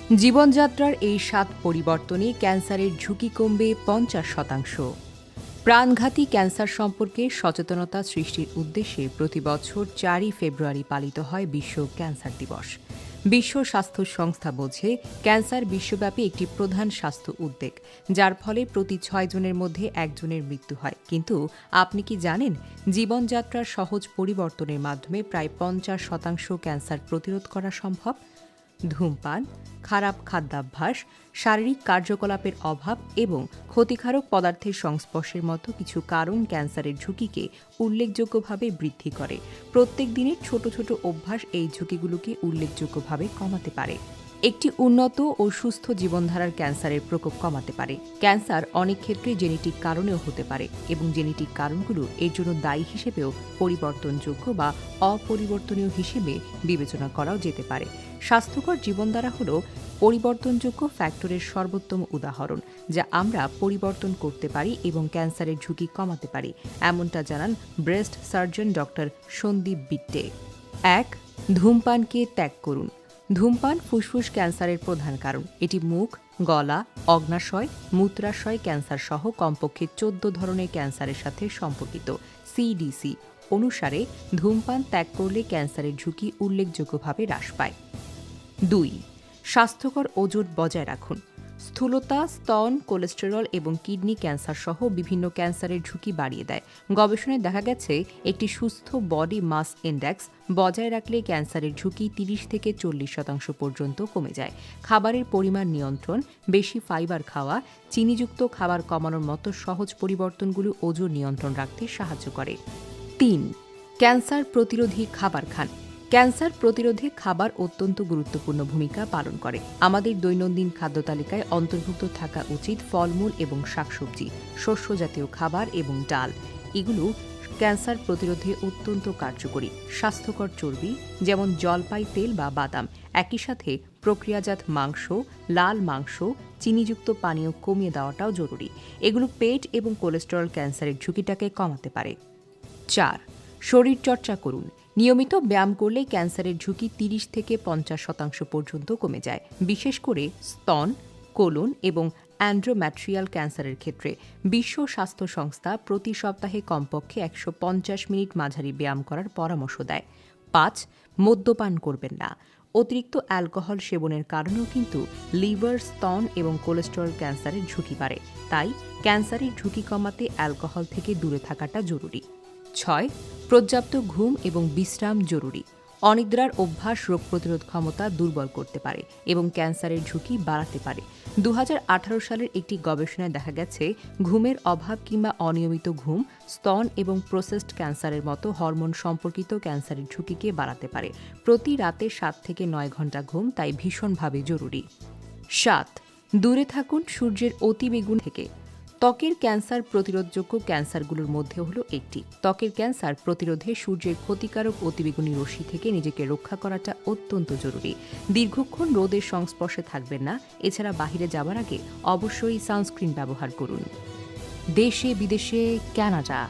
জীবনযাত্রার এই ৭ পরিবর্তনে ক্যান্সারের ঝুঁকি কমবে ৫০%। প্রাণঘাতী ক্যান্সার সম্পর্কে সচেতনতা সৃষ্টির উদ্দেশ্যে প্রতি বছর ৪ ফেব্রুয়ারি পালিত হয় বিশ্ব ক্যান্সার দিবস। বিশ্ব স্বাস্থ্য সংস্থা বোঝে ক্যান্সার বিশ্বব্যাপী একটি প্রধান স্বাস্থ্য উদ্বেগ, যার ফলে প্রতি ৬ জনের মধ্যে একজনের মৃত্যু হয়। কিন্তু আপনি কি জানেন, জীবনযাত্রার সহজ পরিবর্তনের মাধ্যমে প্রায় ৫০% ক্যান্সার প্রতিরোধ করা সম্ভব? ধূমপান, খারাপ খাদ্যাভ্যাস, শারীরিক কার্যকলাপের অভাব এবং ক্ষতিকারক পদার্থের সংস্পর্শের মতো কিছু কারণ ক্যান্সারের ঝুঁকিকে উল্লেখযোগ্যভাবে বৃদ্ধি করে। প্রত্যেক দিনের ছোট ছোট অভ্যাস এই ঝুঁকিগুলোকে উল্লেখযোগ্যভাবে কমাতে পারে। একটি উন্নত ও সুস্থ জীবনধারার ক্যান্সারের প্রকোপ কমাতে পারে। ক্যান্সার অনেক ক্ষেত্রে জেনেটিক কারণেও হতে পারে এবং জেনেটিক কারণগুলো এর জন্য দায়ী হিসেবেও পরিবর্তনযোগ্য বা অপরিবর্তনীয় হিসেবে বিবেচনা করাও যেতে পারে। স্বাস্থ্যকর জীবনধারা হল পরিবর্তনযোগ্য ফ্যাক্টরের সর্বোত্তম উদাহরণ, যা আমরা পরিবর্তন করতে পারি এবং ক্যান্সারের ঝুঁকি কমাতে পারি, এমনটা জানান ব্রেস্ট সার্জন ডক্টর সন্দীপ বিট্টে। ১. ধূমপানকে ত্যাগ করুন। ধূমপান ফুসফুস ক্যান্সারের প্রধান কারণ। এটি মুখ, গলা, অগ্ন্যাশয়, মূত্রাশয় ক্যান্সার সহ কমপক্ষে ১৪ ধরনের ক্যান্সারের সাথে সম্পর্কিত। সিডিসি অনুসারে ধূমপান ত্যাগ করলে ক্যান্সারের ঝুঁকি উল্লেখযোগ্যভাবে হ্রাস পায়। ২. স্বাস্থ্যকর ওজন বজায় রাখুন। স্থূলতা, স্তন, কোলেস্টেরল এবং কিডনি ক্যান্সার সহ বিভিন্ন ক্যান্সারের ঝুঁকি বাড়িয়ে দেয়। গবেষণায় দেখা গেছে একটি সুস্থ বডি মাস ইন্ডেক্স বজায় রাখলে ক্যান্সারের ঝুঁকি ৩০ থেকে ৪০% পর্যন্ত কমে যায়। খাবারের পরিমাণ নিয়ন্ত্রণ, বেশি ফাইবার খাওয়া, চিনিযুক্ত খাবার কমানোর মতো সহজ পরিবর্তনগুলো ওজন নিয়ন্ত্রণ রাখতে সাহায্য করে। ৩. ক্যান্সার প্রতিরোধী খাবার খান। ক্যান্সার প্রতিরোধে খাবার অত্যন্ত গুরুত্বপূর্ণ ভূমিকা পালন করে। আমাদের দৈনন্দিন খাদ্য তালিকায় অন্তর্ভুক্ত থাকা উচিত ফলমূল এবং শাকসবজি, শস্য জাতীয় খাবার এবং ডাল। এগুলো ক্যান্সার প্রতিরোধে অত্যন্ত কার্যকরী। স্বাস্থ্যকর চর্বি যেমন জলপাই তেল বা বাদাম, একই সাথে প্রক্রিয়াজাত মাংস, লাল মাংস, চিনিযুক্ত পানীয় কমিয়ে দেওয়াটাও জরুরি। এগুলো পেট এবং কোলেস্টেরল ক্যান্সারের ঝুঁকিটাকে কমাতে পারে। ৪. শরীরচর্চা করুন। নিয়মিত ব্যায়াম করলে ক্যান্সারের ঝুঁকি ৩০ থেকে ৫০% পর্যন্ত কমে যায়, বিশেষ করে স্তন, কোলন এবং অ্যান্ড্রোম্যাট্রিয়াল ক্যান্সারের ক্ষেত্রে। বিশ্ব স্বাস্থ্য সংস্থা প্রতি সপ্তাহে কমপক্ষে ১৫০ মিনিট মাঝারি ব্যায়াম করার পরামর্শ দেয়। ৫. মদ্যপান করবেন না। অতিরিক্ত অ্যালকোহল সেবনের কারণেও কিন্তু লিভার, স্তন এবং কোলেস্টেরল ক্যান্সারের ঝুঁকি বাড়ে। তাই ক্যান্সারের ঝুঁকি কমাতে অ্যালকোহল থেকে দূরে থাকাটা জরুরি। ৬. পর্যাপ্ত ঘুম এবং বিশ্রাম জরুরি। অনিদ্রার অভ্যাস রোগ প্রতিরোধ ক্ষমতা দুর্বল করতে পারে এবং ক্যান্সারের ঝুঁকি বাড়াতে পারে। ২০১৮ সালের একটি গবেষণায় দেখা গেছে ঘুমের অভাব কিংবা অনিয়মিত ঘুম স্তন এবং প্রোস্টেট ক্যান্সারের মতো হরমোন সম্পর্কিত ক্যান্সারের ঝুঁকিকে বাড়াতে পারে। প্রতি রাতে ৭ থেকে ৯ ঘণ্টা ঘুম তাই ভীষণভাবে জরুরি। ৭. দূরে থাকুন সূর্যের অতিবেগুন থেকে। ত্বকের ক্যান্সার প্রতিরোধযোগ্য ক্যান্সারগুলোর মধ্যে হলো একটি। ত্বকের ক্যান্সার প্রতিরোধে সূর্যের ক্ষতিকারক অতিবেগুনি রশ্মি থেকে নিজেকে রক্ষা করাটা অত্যন্ত জরুরি। দীর্ঘক্ষণ রোদের সংস্পর্শে থাকবেন না। এছাড়া বাহিরে যাবার আগে অবশ্যই সানস্ক্রিন ব্যবহার করুন। দেশে বিদেশে কানাডা।